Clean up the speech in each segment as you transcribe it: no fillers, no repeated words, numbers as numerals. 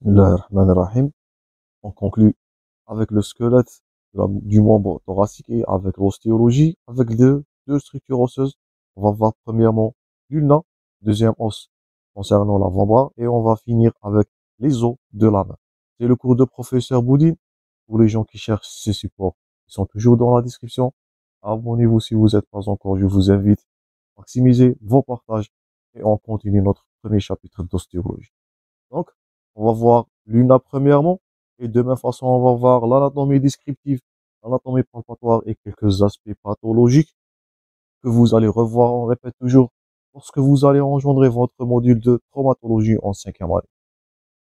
Bismillahirrahmanirrahim. On conclut avec le squelette du membre thoracique et avec l'ostéologie, avec deux structures osseuses. On va voir premièrement l'ulna, deuxième os concernant l'avant-bras, et on va finir avec les os de la main. C'est le cours de professeur Boudine. Pour les gens qui cherchent ces supports, ils sont toujours dans la description. Abonnez-vous si vous n'êtes pas encore. Je vous invite à maximiser vos partages et on continue notre premier chapitre d'ostéologie. Donc, on va voir l'UNA premièrement, et de même façon, on va voir l'anatomie descriptive, l'anatomie palpatoire et quelques aspects pathologiques que vous allez revoir, on répète toujours, lorsque vous allez engendrer votre module de traumatologie en 5e année.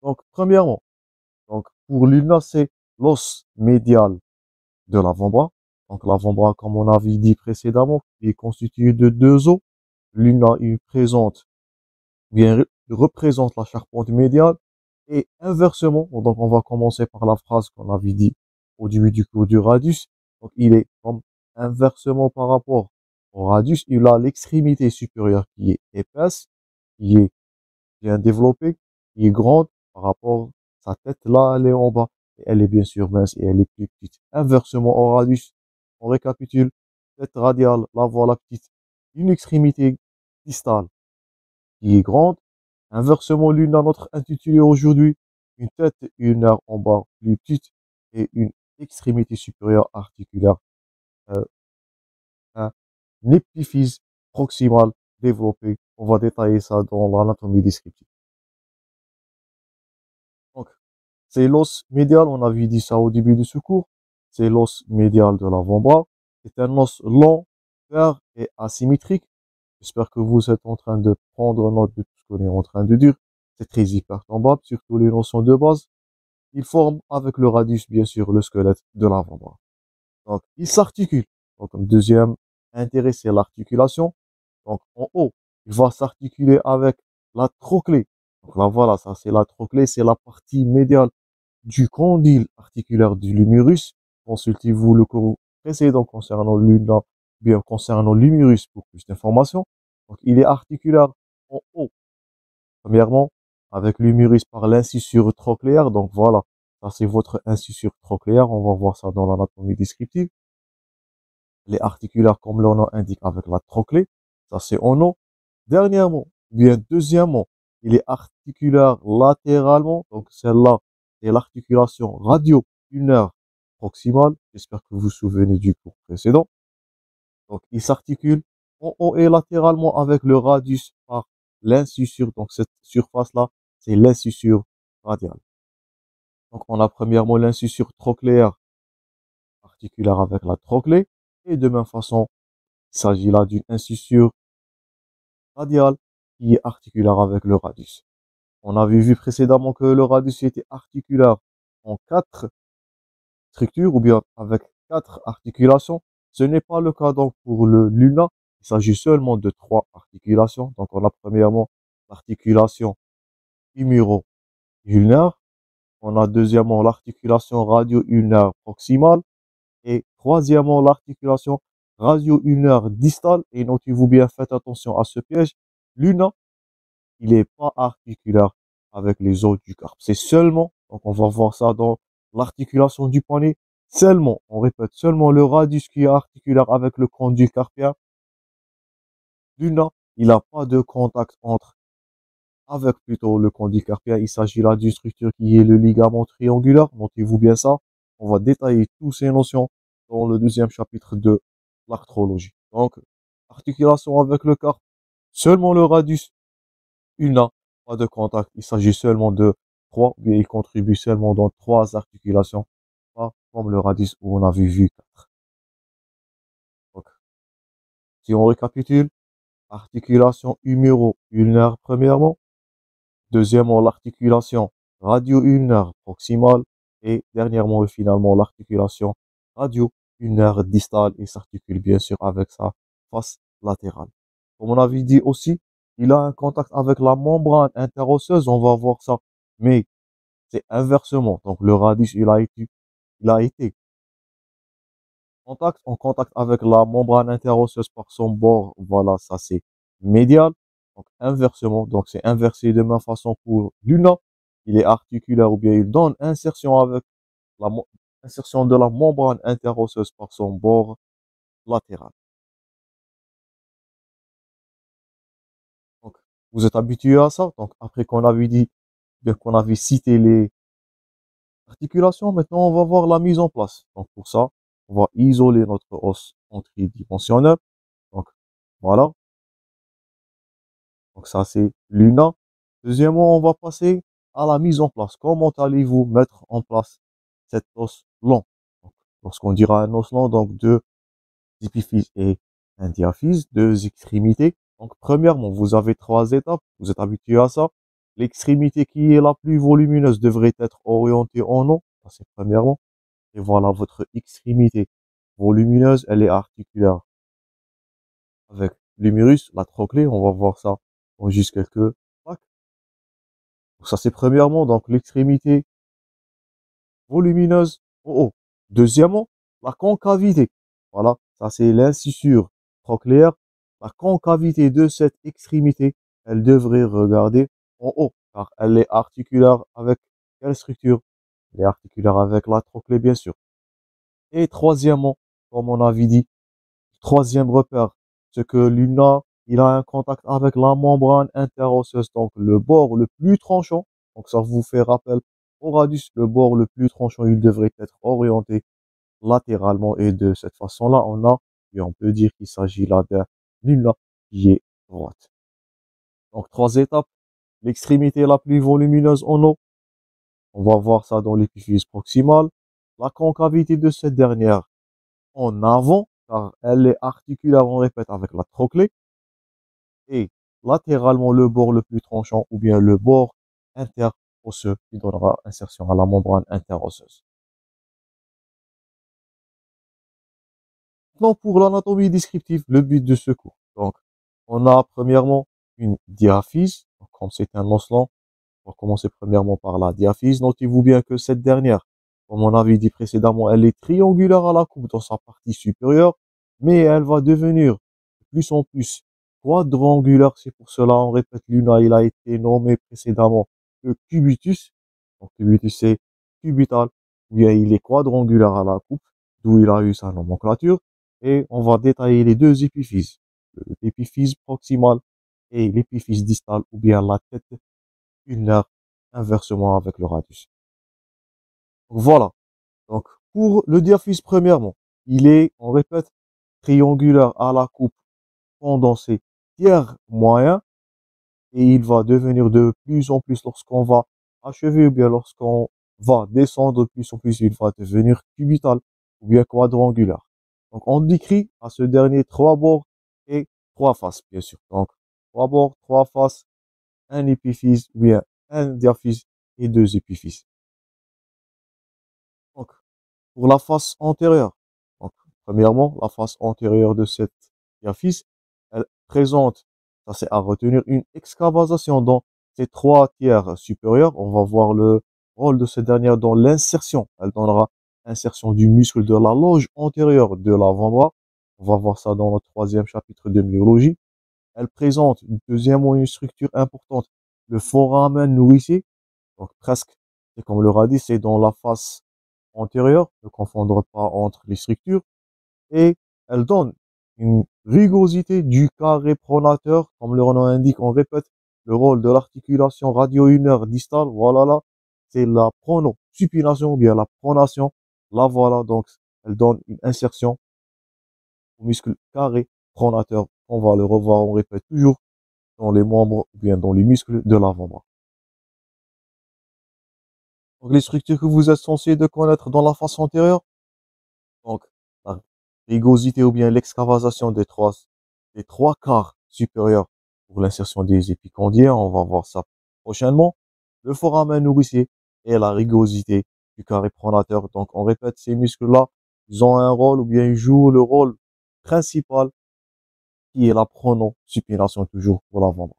Donc, premièrement, pour l'UNA, c'est l'os médial de l'avant-bras. Donc, l'avant-bras, comme on avait dit précédemment, est constitué de deux os. L'UNA, il présente, bien, représente la charpente médiale. Et inversement, donc on va commencer par la phrase qu'on avait dit au début du cours du radius. Donc il est comme inversement par rapport au radius, il a l'extrémité supérieure qui est épaisse, qui est bien développée, qui est grande par rapport à sa tête là, elle est en bas. Et elle est bien sûr mince et elle est plus petite. Inversement au radius, on récapitule, tête radiale, la voilà petite, une extrémité distale qui est grande. Inversement, l'une à notre intitulé aujourd'hui, une tête et une aire en bas plus petite et une extrémité supérieure articulaire, euh, un épiphyse proximal développé. On va détailler ça dans l'anatomie descriptive. Donc, c'est l'os médial, on avait dit ça au début de ce cours. C'est l'os médial de l'avant-bras. C'est un os long, fer et asymétrique. J'espère que vous êtes en train de prendre note de tout ce qu'on est en train de dire. C'est très hypertombable, surtout les notions de base. Il forme avec le radius, bien sûr, le squelette de l'avant-bras. Donc, il s'articule. Donc, comme deuxième intérêt, c'est l'articulation. Donc, en haut, il va s'articuler avec la trochlée. Donc là, voilà, ça, c'est la trochlée, c'est la partie médiale du condyle articulaire du lumérus. Consultez-vous le cours précédent concernant l'ulna, bien concernant l'humérus pour plus d'informations. Donc, il est articulaire en haut. Premièrement, avec l'humérus par l'incisure trochléaire. Donc, voilà, ça, c'est votre incisure trochléaire. On va voir ça dans l'anatomie descriptive. Les articulaires, comme leur nom indique, avec la trochlée. Ça, c'est en haut. Dernièrement, bien deuxièmement, il est articulaire latéralement. Donc, celle-là, c'est l'articulation radio-ulnaire proximale. J'espère que vous vous souvenez du cours précédent. Donc, il s'articule en haut et latéralement avec le radius par l'incisure. Donc, cette surface-là, c'est l'incisure radiale. Donc, on a premièrement l'incisure trochléaire articulaire avec la trochlée. Et de même façon, il s'agit là d'une incisure radiale qui est articulaire avec le radius. On avait vu précédemment que le radius était articulaire en 4 structures ou bien avec 4 articulations. Ce n'est pas le cas donc pour le l'ulna. Il s'agit seulement de 3 articulations. Donc on a premièrement l'articulation humero-ulnaire. On a deuxièmement l'articulation radio-ulnaire proximale. Et troisièmement l'articulation radio-ulnaire distale. Et notez-vous bien, faites attention à ce piège. L'ulna, il n'est pas articulaire avec les os du carpe. C'est seulement, donc on va voir ça dans l'articulation du poignet, seulement, on répète, seulement le radius qui est articulaire avec le condyle carpien. L'ulna, il n'a pas de contact avec plutôt le condyle carpien. Il s'agit là d'une structure qui est le ligament triangulaire. Notez-vous bien ça. On va détailler toutes ces notions dans le deuxième chapitre de l'arthrologie. Donc, articulation avec le carpe, seulement le radius. Ulna, pas de contact. Il s'agit seulement de 3, mais il contribue seulement dans 3 articulations, pas comme le radius où on avait vu 4. Donc, si on récapitule, articulation huméro-ulnaire premièrement, deuxièmement l'articulation radio-ulnaire proximale et dernièrement et finalement l'articulation radio-ulnaire distale et s'articule bien sûr avec sa face latérale. Comme on avait dit aussi, il a un contact avec la membrane interosseuse, on va voir ça, mais c'est inversement. Donc le radius, il a été en contact avec la membrane interosseuse par son bord, voilà, ça c'est médial. Donc inversement, donc c'est inversé de même façon pour l'ulna. il est articulaire ou bien il donne insertion avec la insertion de la membrane interosseuse par son bord latéral. Donc, vous êtes habitué à ça. Donc, après qu'on avait dit, bien qu'on avait cité les articulations, maintenant on va voir la mise en place. Donc, pour ça, on va isoler notre os en tridimensionnel. Donc, voilà. Donc, ça, c'est l'una. Deuxièmement, on va passer à la mise en place. Comment allez-vous mettre en place cet os long? Donc, lorsqu'on dira un os long, donc deux épiphyses et un diaphyse, deux extrémités. Donc, premièrement, vous avez trois étapes. Vous êtes habitué à ça. L'extrémité qui est la plus volumineuse devrait être orientée en haut. Ça, c'est premièrement. Et voilà, votre extrémité volumineuse, elle est articulaire avec l'humérus, la trochlée. On va voir ça en juste quelques plaques. Donc, ça, c'est premièrement. Donc, l'extrémité volumineuse en haut. Deuxièmement, la concavité. Voilà, ça c'est l'incisure trochléaire. La concavité de cette extrémité, elle devrait regarder en haut, car elle est articulaire avec quelle structure? Elle est articulaire avec la trochlée, bien sûr. Et troisièmement, comme on avait dit, troisième repère, c'est que l'una, il a un contact avec la membrane interosseuse, donc le bord le plus tranchant. Donc ça vous fait rappel au radius, le bord le plus tranchant, il devrait être orienté latéralement et de cette façon-là, et on peut dire qu'il s'agit là d'un l'una qui est droite. Donc trois étapes, l'extrémité la plus volumineuse en haut, on va voir ça dans l'épiphyse proximale, la concavité de cette dernière en avant, car elle est articulaire, on répète, avec la trochlée, et latéralement le bord le plus tranchant ou bien le bord interosseux qui donnera insertion à la membrane interosseuse. Maintenant, pour l'anatomie descriptive, le but de ce cours. Donc, on a premièrement une diaphyse. Donc, comme c'est un os lent, on va commencer premièrement par la diaphyse. Notez-vous bien que cette dernière, comme on avait dit précédemment, elle est triangulaire à la coupe dans sa partie supérieure, mais elle va devenir de plus en plus quadrangulaire. C'est pour cela, on répète, l'una, il a été nommé précédemment le cubitus. Donc, cubitus, c'est cubital, ou bien il est quadrangulaire à la coupe, d'où il a eu sa nomenclature. Et on va détailler les deux épiphyses, l'épiphyse proximale et l'épiphyse distale, ou bien la tête ulnaire inversement avec le radius. Donc voilà. Donc pour le diaphyse, premièrement, il est, on répète, triangulaire à la coupe condensée tiers moyen, et il va devenir de plus en plus lorsqu'on va achever ou bien lorsqu'on va descendre de plus en plus, il va devenir cubital ou bien quadrangulaire. Donc on décrit à ce dernier trois bords et trois faces, bien sûr. Donc trois bords, trois faces, un épiphyse ou bien un diaphyse et deux épiphyses. Donc pour la face antérieure, donc premièrement, la face antérieure de cette diaphyse, elle présente, ça c'est à retenir, une excavation dans ces trois tiers supérieurs. On va voir le rôle de cette dernière dans l'insertion. Elle donnera insertion du muscle de la loge antérieure de l'avant-bras. On va voir ça dans le troisième chapitre de myologie. Elle présente, deuxièmement, une structure importante, le foramen nourricier. Donc presque, c'est comme le radis, c'est dans la face antérieure, ne confondre pas entre les structures, et elle donne une rugosité du carré pronateur, comme le nom indique, on répète, le rôle de l'articulation radio-ulnaire distale, voilà là, c'est la pronosupination ou bien la pronation, là voilà, donc elle donne une insertion au muscle carré pronateur, on va le revoir, on répète toujours, dans les membres ou bien dans les muscles de l'avant-bras. Donc les structures que vous êtes censés de connaître dans la face antérieure, donc la rugosité ou bien l'excavation des trois quarts supérieurs pour l'insertion des épicondyles, on va voir ça prochainement. Le foramen nourricier et la rugosité du carré pronateur. Donc on répète, ces muscles-là, ils ont un rôle ou bien ils jouent le rôle principal qui est la pronosupination toujours pour l'avant-bras.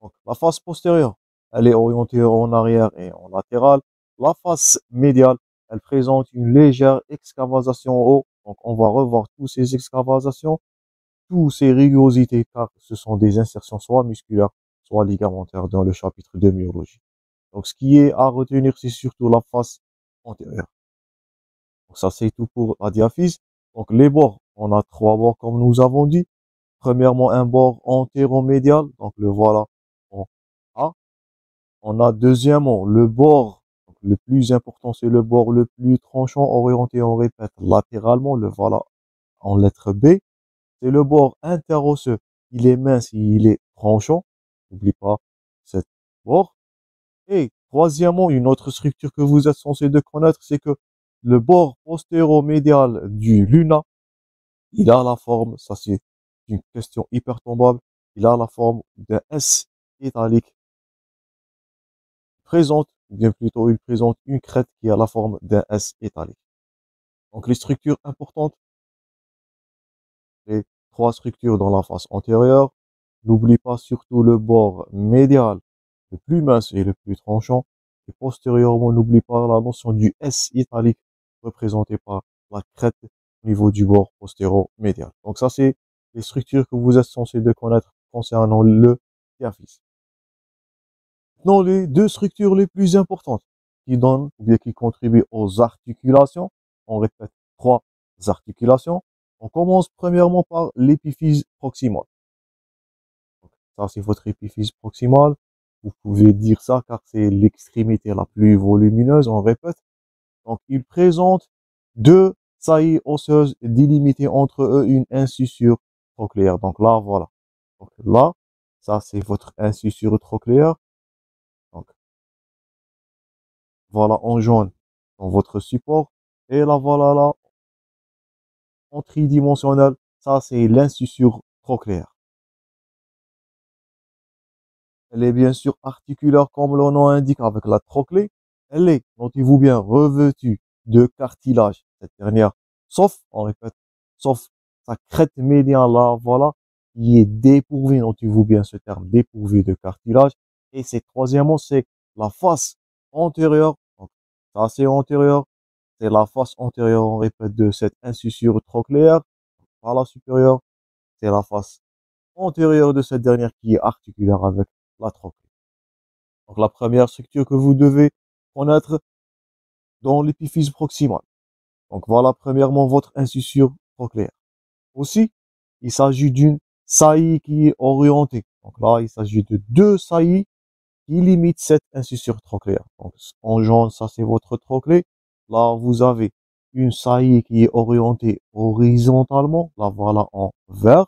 Donc, la face postérieure, elle est orientée en arrière et en latéral. La face médiale, elle présente une légère excavation en haut. Donc, on va revoir toutes ces excavations, toutes ces rugosités, car ce sont des insertions soit musculaires, soit ligamentaires dans le chapitre de myologie. Donc, ce qui est à retenir, c'est surtout la face antérieure. Donc, ça, c'est tout pour la diaphyse. Donc, les bords, on a trois bords comme nous avons dit. Premièrement, un bord antéromédial. Donc, le voilà en A. On a deuxièmement le bord. Donc, le plus important, c'est le bord le plus tranchant, orienté, on répète, latéralement. Le voilà en lettre B. C'est le bord interosseux. Il est mince, il est tranchant. N'oublie pas cette bord. Et troisièmement, une autre structure que vous êtes censé de connaître, c'est que le bord postéromédial du luna, il a la forme, ça c'est une question hyper tombable, il a la forme d'un S italique présente, ou bien plutôt il présente une crête qui a la forme d'un S italique. Donc les structures importantes, les trois structures dans la face antérieure, n'oublie pas surtout le bord médial, le plus mince et le plus tranchant. Et postérieurement, n'oublie pas la notion du S italique représenté par la crête au niveau du bord postéro-médial. Donc ça, c'est les structures que vous êtes censé de connaître concernant le diaphyse. Dans les deux structures les plus importantes qui donnent ou bien qui contribuent aux articulations, on répète trois articulations. On commence premièrement par l'épiphyse proximale. Ça, c'est votre épiphyse proximale. Vous pouvez dire ça car c'est l'extrémité la plus volumineuse, on répète. Donc, il présente deux saillies osseuses délimitées entre eux une incisure trochléaire. Donc là, voilà. Donc là, ça, c'est votre incisure trochléaire. Donc, voilà en jaune dans votre support. Et là, voilà là, en tridimensionnel, ça, c'est l'incisure trochléaire. Elle est bien sûr articulaire comme le nom indique avec la trochlée. Elle est, notez-vous bien, revêtue de cartilage. Cette dernière, sauf, on répète, sauf sa crête médiane là, voilà, qui est dépourvue, notez-vous bien ce terme, dépourvue de cartilage. Et c'est troisièmement, c'est la face antérieure. Donc, ça c'est antérieur, c'est la face antérieure, on répète, de cette incisure trochléaire. Par la supérieure, c'est la face antérieure de cette dernière qui est articulaire avec la trochlée. Donc la première structure que vous devez connaître dans l'épiphyse proximale. Donc voilà premièrement votre incisure trochléaire. Aussi, il s'agit d'une saillie qui est orientée. Donc là, il s'agit de deux saillies qui limitent cette incisure trochléaire. Donc en jaune, ça c'est votre trochlée. Là, vous avez une saillie qui est orientée horizontalement. Là, voilà en vert.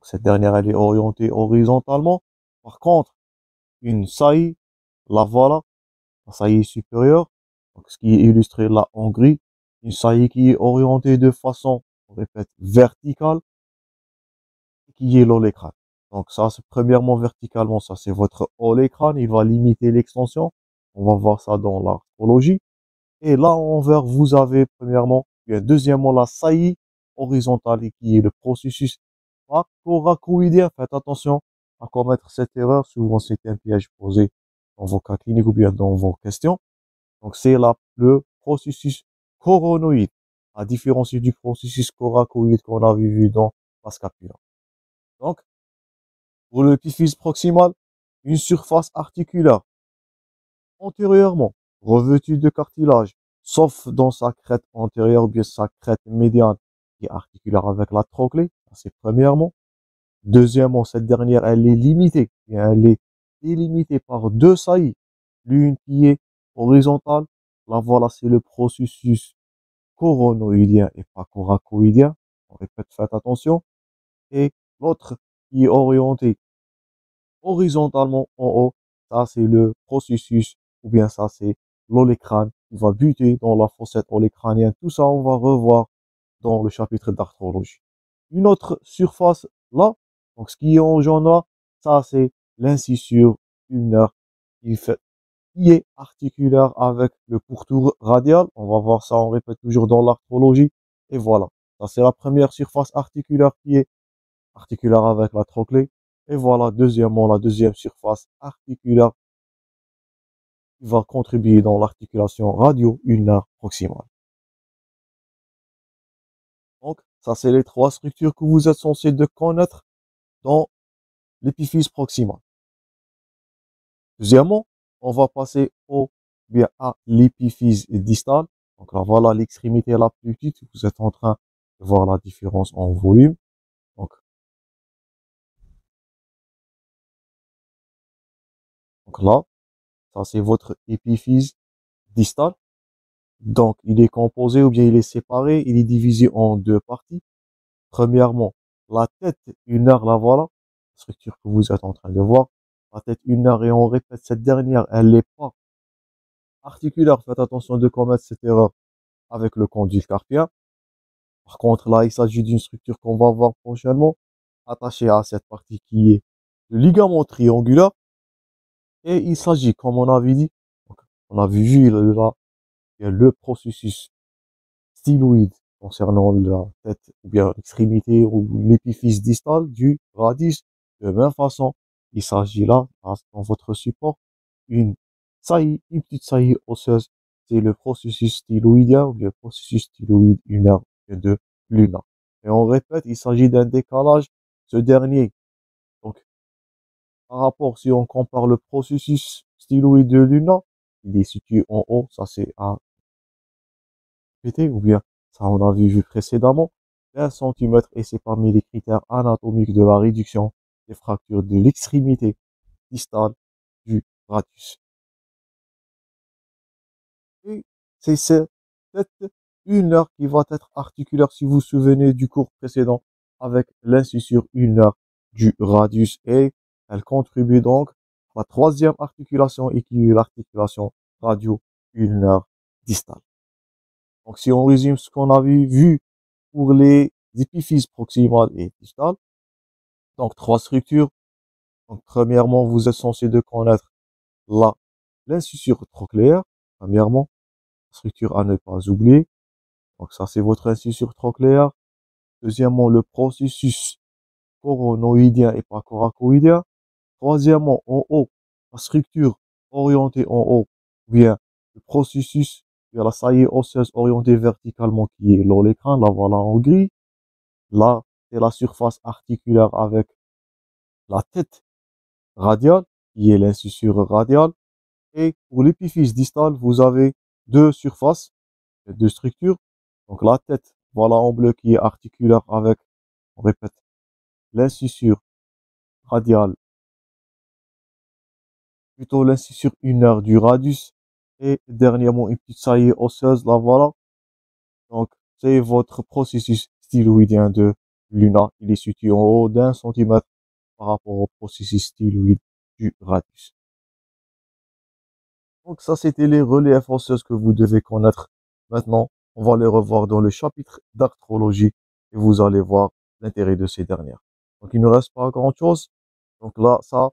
Cette dernière, elle est orientée horizontalement. Par contre, une saillie, la voilà, la saillie supérieure, donc ce qui est illustré là en gris, une saillie qui est orientée de façon, on répète, verticale, qui est l'olécrane. Donc ça, c'est premièrement verticalement, ça c'est votre olécrane, il va limiter l'extension. On va voir ça dans l'arthrologie. Et là, en vert, vous avez premièrement, bien deuxièmement, la saillie horizontale qui est le processus coracoïdien. Faites attention à commettre cette erreur. Souvent, c'est un piège posé dans vos cas cliniques ou bien dans vos questions. Donc, c'est là le processus coronoïde, à différencier du processus coracoïde qu'on avait vu dans la scapula. Donc, pour l'épiphyse proximale, une surface articulaire antérieurement revêtue de cartilage, sauf dans sa crête antérieure ou bien sa crête médiane qui est articulaire avec la trochlée. C'est premièrement. Deuxièmement, cette dernière, elle est limitée. Elle est délimitée par deux saillies. L'une qui est horizontale. Là, voilà, c'est le processus coronoïdien et pas coracoïdien. On répète, faites attention. Et l'autre qui est orientée horizontalement en haut. Ça, c'est le processus, ou bien ça, c'est l'olécrane qui va buter dans la fossette olécranienne. Tout ça, on va revoir dans le chapitre d'arthrologie. Une autre surface là, donc ce qui est en jaune là, ça, c'est l'incisure ulnaire qui est articulaire avec le pourtour radial. On va voir ça, on répète toujours dans l'arthrologie. Et voilà. Ça, c'est la première surface articulaire qui est articulaire avec la trochlée. Et voilà, deuxièmement, la deuxième surface articulaire qui va contribuer dans l'articulation radio-ulnaire proximale. Donc, ça, c'est les trois structures que vous êtes censés de connaître dans l'épiphyse proximale. Deuxièmement, on va passer bien à l'épiphyse distale. Donc là, voilà l'extrémité la plus petite. Vous êtes en train de voir la différence en volume. Donc, donc là, ça c'est votre épiphyse distale. Donc, il est composé ou bien il est séparé, il est divisé en deux parties. Premièrement, la tête ulnaire, la voilà, la structure que vous êtes en train de voir. La tête ulnaire, et on répète, cette dernière, elle n'est pas articulaire. Faites attention de commettre cette erreur avec le condyle carpien. Par contre, là, il s'agit d'une structure qu'on va voir prochainement, attachée à cette partie qui est le ligament triangulaire. Et il s'agit, comme on avait dit, donc, on avait vu là, il y a le processus styloïde concernant la tête ou bien l'extrémité ou l'épiphyse distale du radius. De même façon, il s'agit là, dans votre support, une saillie, une petite saillie osseuse. C'est le processus styloïdien ou le processus styloïde ulnaire de l'ulna. Et on répète, il s'agit d'un décalage. Ce dernier, donc, par rapport, si on compare le processus styloïde de l'ulna, il est situé en haut, ça c'est à répéter, ou bien ça on a vu précédemment, 1 centimètre, et c'est parmi les critères anatomiques de la réduction des fractures de l'extrémité distale du radius. Et c'est cette ulnaire qui va être articulaire, si vous vous souvenez du cours précédent, avec l'incisure ulnaire du radius, et elle contribue donc à la troisième articulation, et qui est l'articulation radio-ulnaire distale. Donc si on résume ce qu'on avait vu pour les épiphyses proximales et distales, donc trois structures. Donc premièrement, vous êtes censé de connaître la l'incisure trochléaire, premièrement, structure à ne pas oublier. Donc ça, c'est votre incisure trochléaire. Deuxièmement, le processus coronoïdien et pas coracoïdien. Troisièmement, en haut, la structure orientée en haut, ou bien le processus vers la saillie osseuse orientée verticalement qui est l'olécran, la voilà en gris. Là, c'est la surface articulaire avec la tête radiale, qui est l'incisure radiale. Et pour l'épiphyse distale, vous avez deux surfaces, deux structures. Donc la tête, voilà en bleu, qui est articulaire avec, on répète, l'incisure radiale, plutôt l'incisure ulnaire du radius. Et dernièrement, une petite saillie osseuse, la voilà. Donc, c'est votre processus styloïdien de l'ulna. Il est situé en haut d'1 centimètre par rapport au processus styloïde du radius. Donc ça, c'était les reliefs osseux que vous devez connaître. Maintenant, on va les revoir dans le chapitre d'arthrologie, et vous allez voir l'intérêt de ces dernières. Donc il ne reste pas grand-chose. Donc là, ça,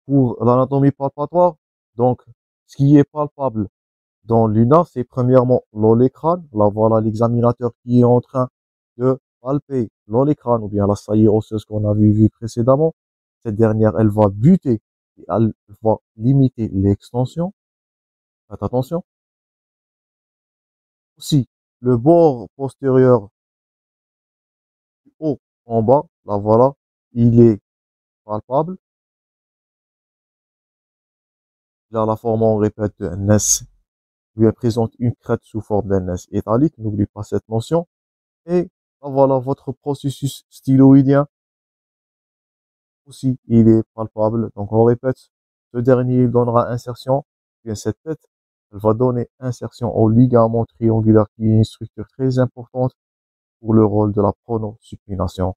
pour l'anatomie palpatoire, donc ce qui est palpable dans l'UNA, c'est premièrement l'olécrane. Là, voilà l'examinateur qui est en train de palper l'olécrane, ou bien la saillie osseuse qu'on avait vue précédemment. Cette dernière, elle va buter et elle va limiter l'extension. Faites attention. Aussi, le bord postérieur du haut en bas, là voilà, il est palpable. Il a la forme, on répète, d'un S. Il présente une crête sous forme d'un S italique. N'oubliez pas cette notion. Et là voilà, votre processus styloïdien aussi, il est palpable. Donc on répète, ce dernier il donnera insertion. Bien cette tête, elle va donner insertion au ligament triangulaire, qui est une structure très importante pour le rôle de la pronosupination,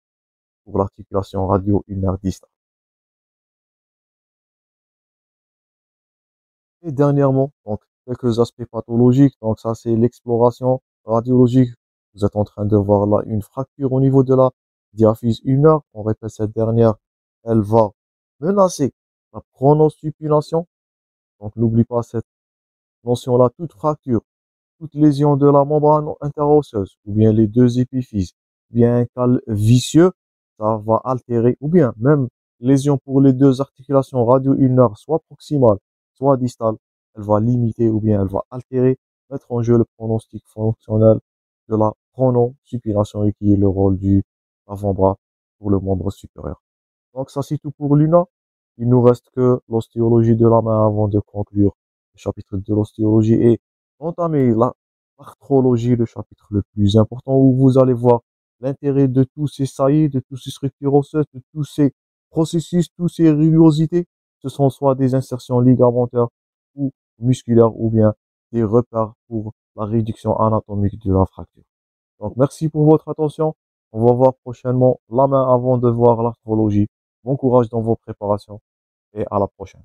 pour l'articulation radio-ulnaire distale. Et dernièrement, donc, quelques aspects pathologiques. Donc, ça, c'est l'exploration radiologique. Vous êtes en train de voir là une fracture au niveau de la diaphyse ulnaire. On répète, cette dernière, elle va menacer la pronosupination. Donc, n'oublie pas cette notion-là. Toute fracture, toute lésion de la membrane interosseuse, ou bien les deux épiphyses, ou bien un cal vicieux, ça va altérer, ou bien même lésion pour les deux articulations radio-ulnaires, soit proximales, soit distales, elle va limiter ou bien elle va altérer, mettre en jeu le pronostic fonctionnel de la pronosupination, et qui est le rôle du avant-bras pour le membre supérieur. Donc ça c'est tout pour l'UNA. Il nous reste que l'ostéologie de la main avant de conclure le chapitre de l'ostéologie et entamer l'arthrologie, le chapitre le plus important où vous allez voir l'intérêt de tous ces saillies, de tous ces structures osseuses, de tous ces processus, toutes ces rugosités. Ce sont soit des insertions ligamentaires ou musculaires ou bien des repères pour la réduction anatomique de la fracture. Donc, merci pour votre attention. On va voir prochainement la main avant de voir l'arthrologie. Bon courage dans vos préparations et à la prochaine.